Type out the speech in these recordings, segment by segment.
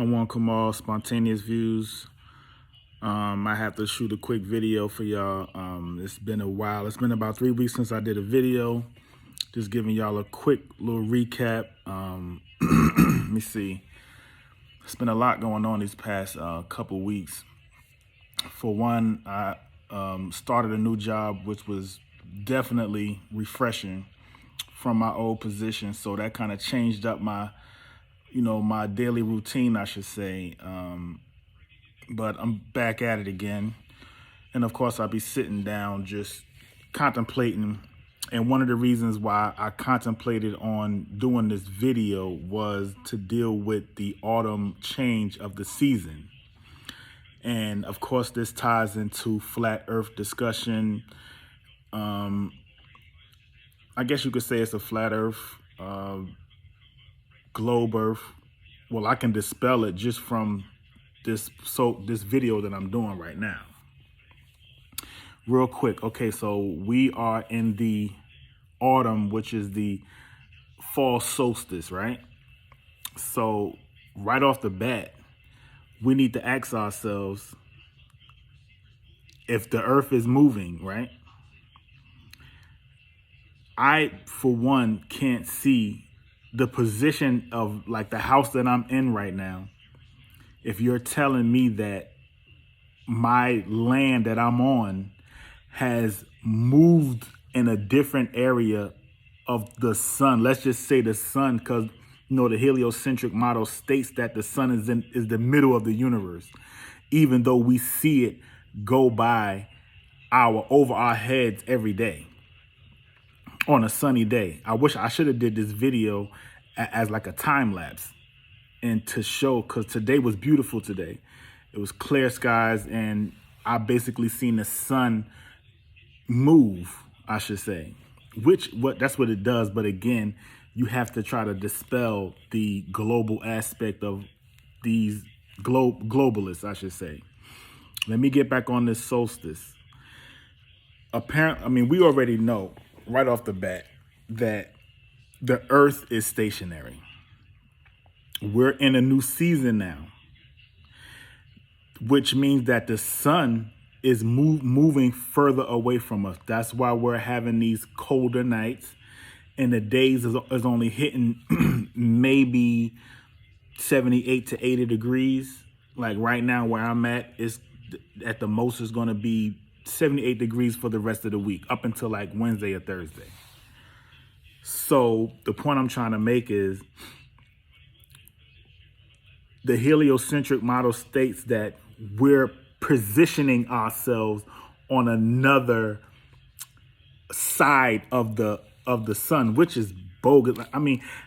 Come on, Kamal, spontaneous views. I have to shoot a quick video for y'all. It's been a while. It's been about 3 weeks since I did a video. Just giving y'all a quick little recap. Let me see. It's been a lot going on these past couple weeks. For one, I started a new job, which was definitely refreshing from my old position. So that kind of changed up my my daily routine, I should say. But I'm back at it again. And of course, I'll be sitting down just contemplating. And one of the reasons why I contemplated on doing this video was to deal with the autumn change of the season. And of course, this ties into flat earth discussion. I guess you could say it's a flat earth, globe earth. Well, I can dispel it just from this video that I'm doing right now. Real quick. Okay, so we are in the autumn, which is the fall solstice, right? So right off the bat, we need to ask ourselves if the earth is moving, right? I, for one, can't see the position of like the house that I'm in right now. If you're telling me that my land that I'm on has moved in a different area of the sun, let's just say the sun, because the heliocentric model states that the sun is the middle of the universe, even though we see it go by over our heads every day on a sunny day. I wish I should have did this video as like a time lapse and to show, because today was beautiful today. It was clear skies and I basically seen the sun move, I should say, that's what it does. But again, you have to try to dispel the global aspect of these globalists, I should say. Let me get back on this solstice. We already know right off the bat that the earth is stationary. We're in a new season now, which means that the sun is moving further away from us. That's why we're having these colder nights, and the days is only hitting maybe 78 to 80 degrees. Like right now where I'm at, at the most is going to be 78 degrees for the rest of the week, up until like Wednesday or Thursday. So the point I'm trying to make is the heliocentric model states that we're positioning ourselves on another side of the sun, which is bogus.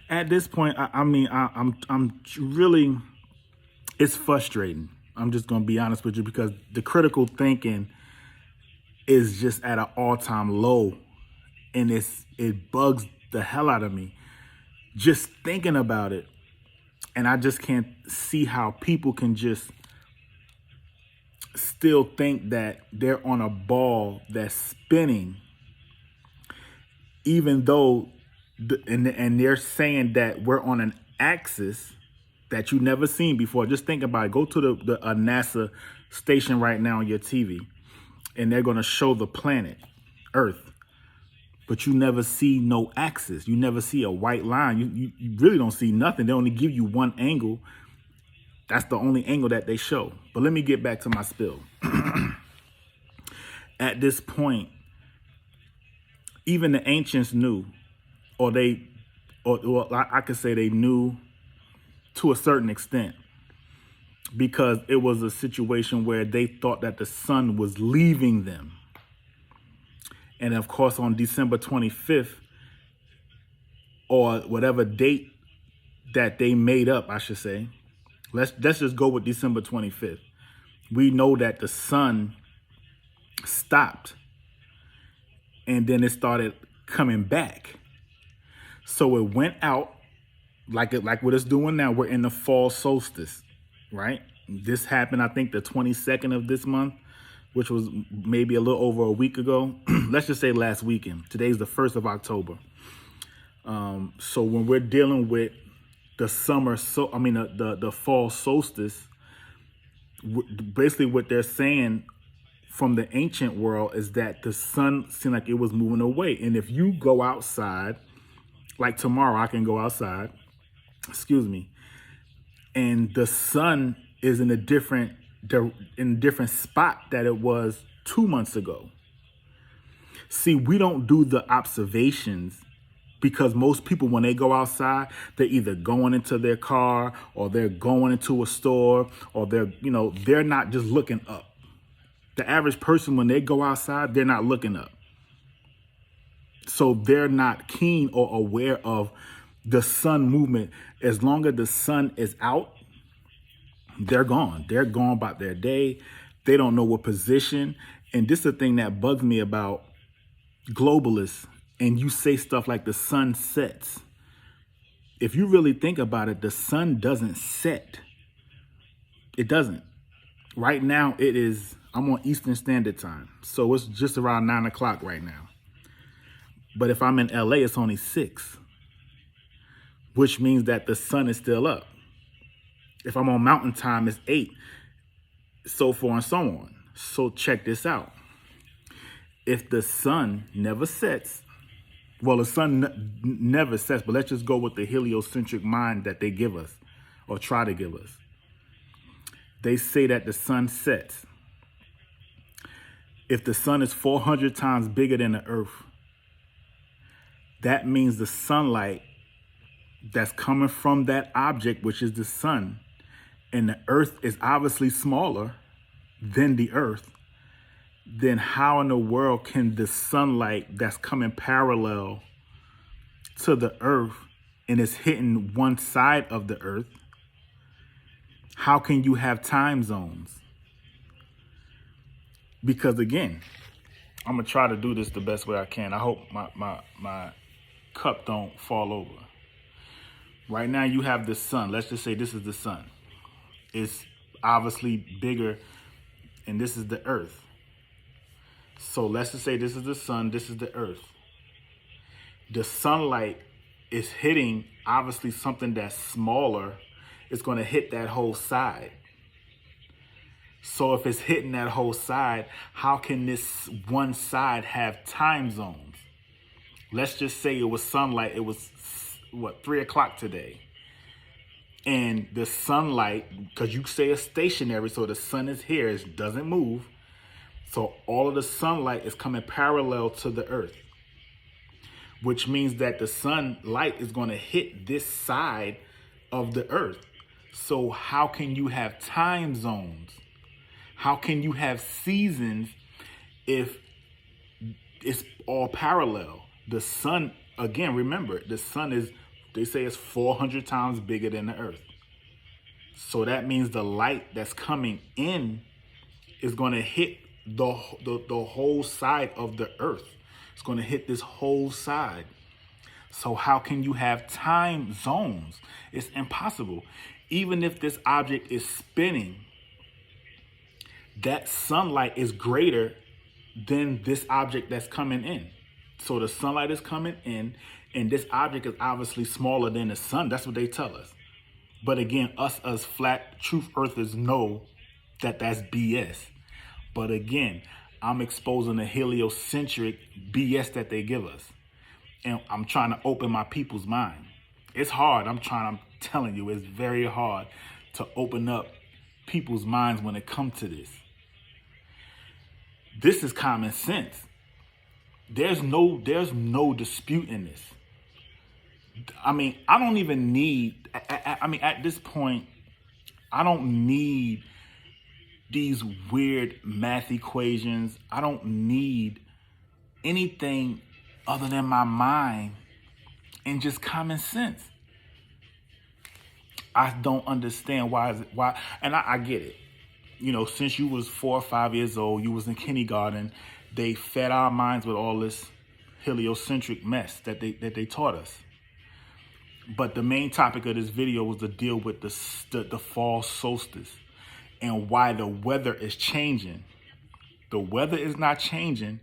At this point, I'm really, it's frustrating. I'm just going to be honest with you, because the critical thinking is just at an all-time low, and it bugs the hell out of me just thinking about it. And I just can't see how people can just still think that they're on a ball that's spinning, even though and they're saying that we're on an axis that you never seen before. Just think about it. Go to the NASA station right now on your TV, and they're going to show the planet Earth, but you never see no axis. You never see a white line. You really don't see nothing. They only give you one angle. That's the only angle that they show. But let me get back to my spill. At this point, even the ancients knew, or I could say they knew to a certain extent, because it was a situation where they thought that the sun was leaving them. And of course, on December 25th, or whatever date that they made up, I should say, let's just go with December 25th. We know that the sun stopped, and then it started coming back. So it went out like what it's doing now. We're in the fall solstice, right? This happened, I think, the 22nd of this month, which was maybe a little over a week ago. Let's just say last weekend. Today's the 1st of October. So when we're dealing with the summer, the fall solstice, basically what they're saying from the ancient world is that the sun seemed like it was moving away. And if you go outside, like tomorrow, I can go outside, excuse me, and the sun is in a different spot that it was 2 months ago. See, we don't do the observations because most people, when they go outside, they're either going into their car or they're going into a store or they're not just looking up. The average person, when they go outside, they're not looking up. So they're not keen or aware of the sun movement. As long as the sun is out, they're gone. They're gone about their day. They don't know what position. And this is the thing that bugs me about globalists. And you say stuff like the sun sets. If you really think about it, the sun doesn't set. It doesn't. Right now, I'm on Eastern Standard Time. So it's just around 9 o'clock right now. But if I'm in LA, it's only 6, which means that the sun is still up. If I'm on Mountain Time, it's 8, so forth and so on. So check this out. If the sun never sets, well, the sun never sets, but let's just go with the heliocentric mind that they give us or try to give us. They say that the sun sets. If the sun is 400 times bigger than the earth, that means the sunlight that's coming from that object, which is the sun, and the earth is obviously smaller than the earth, then how in the world can the sunlight that's coming parallel to the earth and is hitting one side of the earth, how can you have time zones? Because again, I'm gonna try to do this the best way I can. I hope my cup don't fall over. Right now you have the sun. Let's just say this is the sun. It's obviously bigger, and this is the earth. So let's just say this is the sun, this is the earth. The sunlight is hitting obviously something that's smaller. It's going to hit that whole side. So if it's hitting that whole side, how can this one side have time zones? Let's just say it was sunlight. It was 3 o'clock today. And the sunlight, because you say it's stationary, so the sun is here, it doesn't move. So all of the sunlight is coming parallel to the earth, which means that the sunlight is going to hit this side of the earth. So how can you have time zones? How can you have seasons if it's all parallel? The sun, again, remember, the sun is, they say it's 400 times bigger than the earth. So that means the light that's coming in is going to hit the whole side of the earth. It's going to hit this whole side. So how can you have time zones? It's impossible. Even if this object is spinning, that sunlight is greater than this object that's coming in. So the sunlight is coming in, and this object is obviously smaller than the sun. That's what they tell us. But again, us as flat truth earthers know that that's BS. But again, I'm exposing the heliocentric BS that they give us. And I'm trying to open my people's mind. It's hard. I'm telling you, it's very hard to open up people's minds when it comes to this. This is common sense. There's no dispute in this. I mean, I don't even need, at this point, I don't need these weird math equations. I don't need anything other than my mind and just common sense. I don't understand why, and I get it. You know, since you was 4 or 5 years old, you was in kindergarten, they fed our minds with all this heliocentric mess that they taught us. But the main topic of this video was to deal with the fall solstice and why the weather is changing. The weather is not changing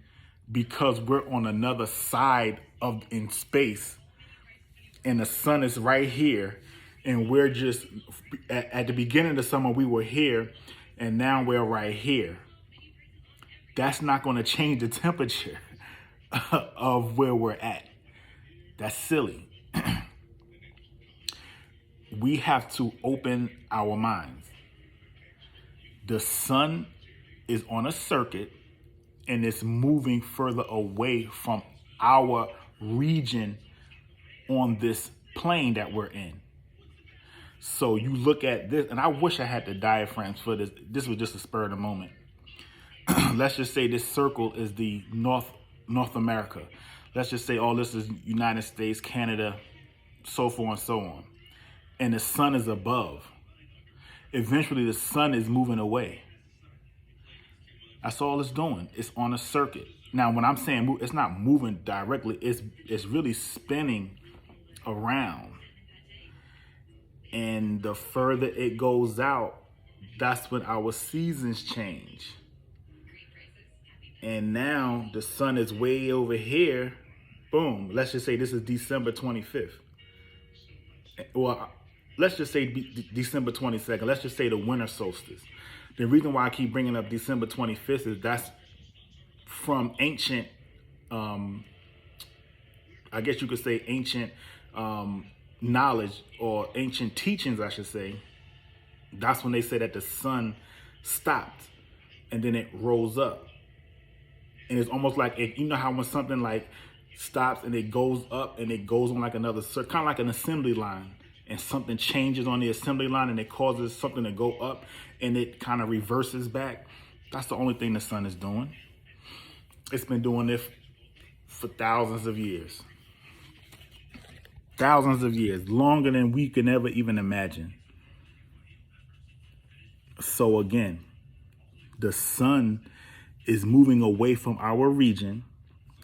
because we're on another side in space, and the sun is right here, And we're just, at the beginning of the summer, we were here, and now we're right here. That's not going to change the temperature of where we're at. That's silly. We have to open our minds. The sun is on a circuit and it's moving further away from our region on this plane that we're in. So you look at this, and I wish I had the diaphragms for this. This was just a spur of the moment. Let's just say this circle is the North America. Let's just say all this is United States, Canada, so forth and so on. And the sun is above. Eventually the sun is moving away. That's all it's doing. It's on a circuit. Now, when I'm saying move, it's not moving directly. It's really spinning around. And the further it goes out, that's when our seasons change. And now the sun is way over here. Boom. Let's just say this is December 25th. Well, let's just say December 22nd. Let's just say the winter solstice. The reason why I keep bringing up December 25th is that's from ancient, I guess you could say ancient knowledge, or ancient teachings, I should say. That's when they say that the sun stopped and then it rose up. And it's almost like, you know how when something like stops and it goes up and it goes on like another circle, kind of like an assembly line, and something changes on the assembly line and it causes something to go up and it kind of reverses back. That's the only thing the sun is doing. It's been doing this for thousands of years. Thousands of years, longer than we can ever even imagine. So again, the sun is moving away from our region.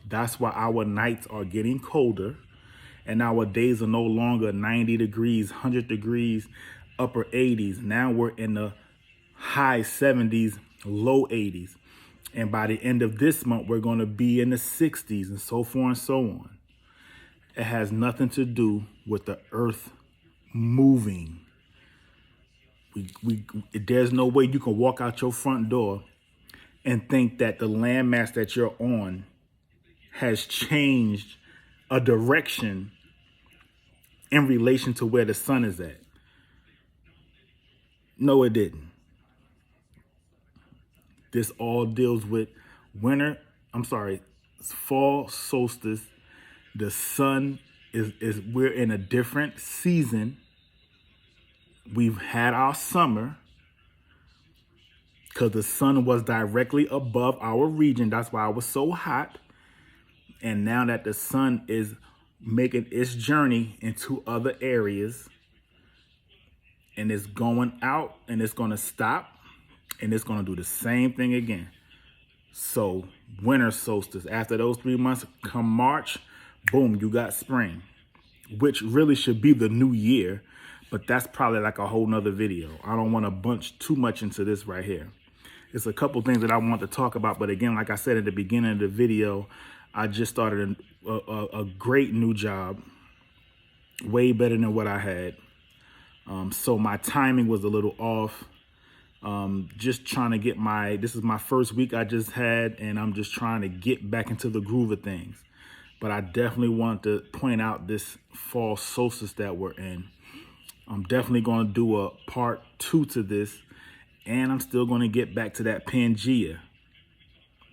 That's why our nights are getting colder, and our days are no longer 90 degrees, 100 degrees, upper 80s. Now we're in the high 70s, low 80s. And by the end of this month, we're going to be in the 60s and so forth and so on. It has nothing to do with the earth moving. There's no way you can walk out your front door and think that the landmass that you're on has changed a direction in relation to where the sun is at. No, it didn't. This all deals with fall solstice. The sun is we're in a different season. We've had our summer because the sun was directly above our region. That's why it was so hot. And now that the sun is making its journey into other areas, and it's going out and it's going to stop, and it's going to do the same thing again. So winter solstice, after those 3 months, come March, boom, you got spring, which really should be the new year. But that's probably like a whole nother video. I don't want to bunch too much into this right here. It's a couple things that I want to talk about. But again, like I said at the beginning of the video, I just started a great new job, way better than what I had. So my timing was a little off. Just trying to get this is my first week I just had, and I'm just trying to get back into the groove of things. But I definitely want to point out this fall solstice that we're in. I'm definitely going to do a part 2 to this, and I'm still going to get back to that Pangea.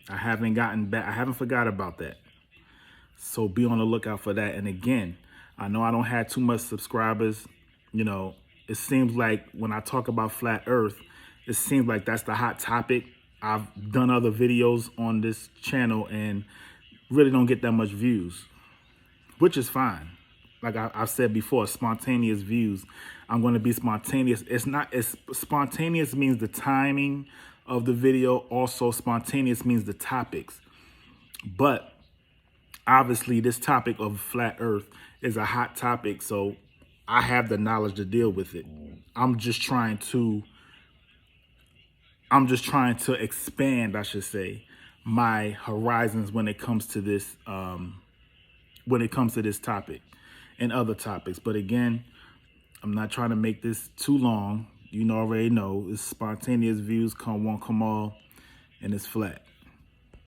I haven't gotten back. I haven't forgot about that. So be on the lookout for that. And again, I know I don't have too much subscribers. You know, it seems like when I talk about flat earth, it seems like that's the hot topic. I've done other videos on this channel and really don't get that much views, which is fine. Like I've said before, spontaneous views. I'm going to be spontaneous. It's spontaneous means the timing of the video. Also, spontaneous means the topics. But obviously, this topic of flat earth is a hot topic, so I have the knowledge to deal with it. I'm just trying to expand, I should say, my horizons when it comes to this topic and other topics. But again, I'm not trying to make this too long. You know, already know it's spontaneous views, come one, come all, and it's flat.